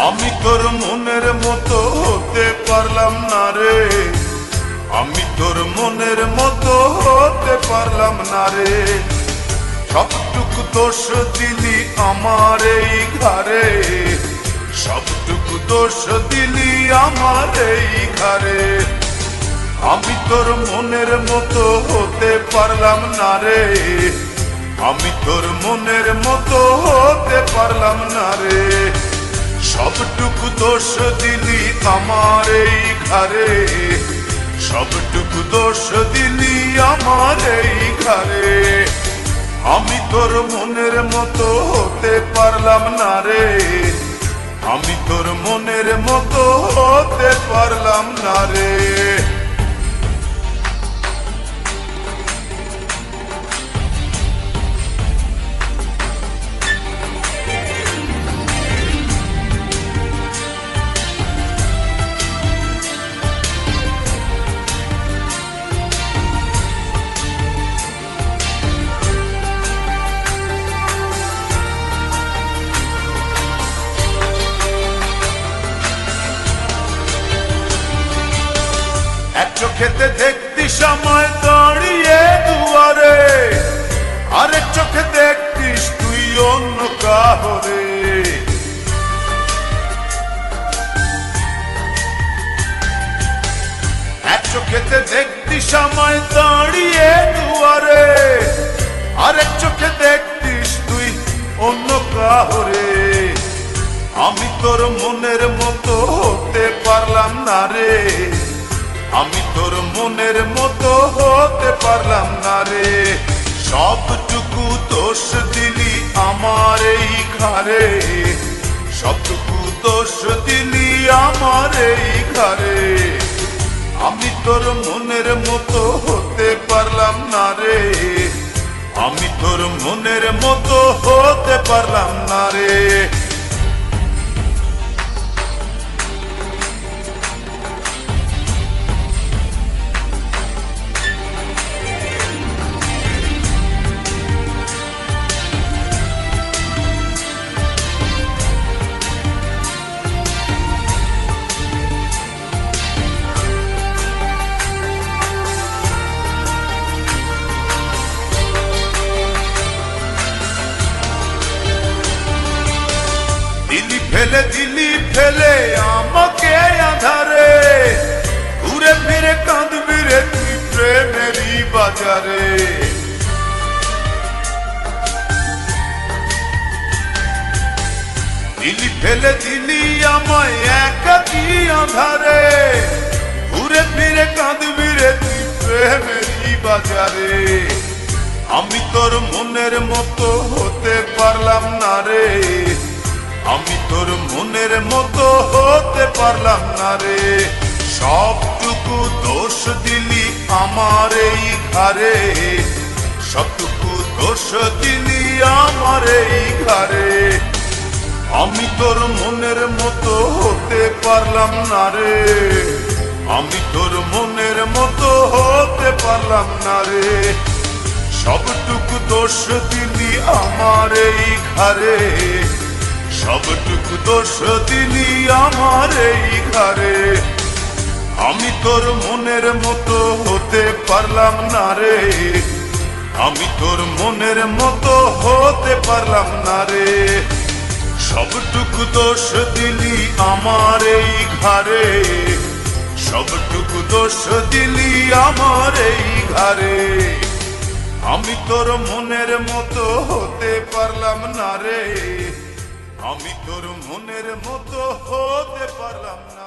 আমি তোর মনের মতো হতে পারলাম না রে, আমি তোর মনের মতো হতে পারলাম না রে। সবটুকু দোষ দিলি আমার এই ঘরে, সবটুকু দোষ দিলি আমার এই ঘরে। আমি তোর মনের মতো হতে পারলাম না রে, আমি তোর মনের মতো হতে পারলাম না রে। সবটুকু দোষ দিলি আমার এই ঘরে, সবটুকু দোষ দিলি আমার এই ঘরে। আমি তোর মনের মতো হতে পারলাম না রে, আমি তোর মনের মতো হতে পারলাম না রে। চোখেতে দেখতি সময় দাঁড়িয়ে দুয়ারে, আরেক চোখে দেখতিস তুই অন্য কাহরে। এক চোখেতে দেখতি সময় দাঁড়িয়ে দুয়ারে, আরেক চোখে দেখতিস তুই অন্য কাহরে। আমি তোর মনের মতো হতে পারলাম না রে, আমি তোর মনের মতো হতে পারলাম না রে। সবটুকু দোষ দিলি আমার এই ঘরে, সবটুকু দোষ দিলি আমার এই ঘরে। আমি তোর মনের মতো হতে পারলাম না রে, আমি তোর মনের মতো হতে পারলাম না রে। ফেলে দিলি ফেলে আমাকে আধারে, ঘুরে ফিরে কাঁদবি রে তুই প্রেমেরই বাজারে। দিলি ফেলে দিলি আমায় একাকী আধারে, ঘুরে ফিরে কাঁদবি রে তুই প্রেমেরই বাজারে। আমি তোর মনের মতো হতে পারলাম না রে, আমি তোর মনের মতো হতে পারলাম না রে। সবটুকু দোষ দিলি আমার এই ঘরে, সবটুকু দোষ দিলি আমার এই ঘরে। আমি তোর মনের মতো হতে পারলাম না রে, আমি তোর মনের মতো হতে পারলাম না রে। সবটুকু দোষ দিলি আমার এই ঘরে, সবটুকু দোষ দিলি আমার এই ঘরে। আমি তোর মনের মতো হতে পারলাম না রে, আমি তোর মনের মতো হতে পারলাম না রে। সবটুকু দোষ দিলি আমার এই ঘরে, সবটুকু দোষ দিলি আমার এই ঘরে। আমি তোর মনের মতো হতে পারলাম না রে, আমি তোর মনের মতো হতে পারলাম না।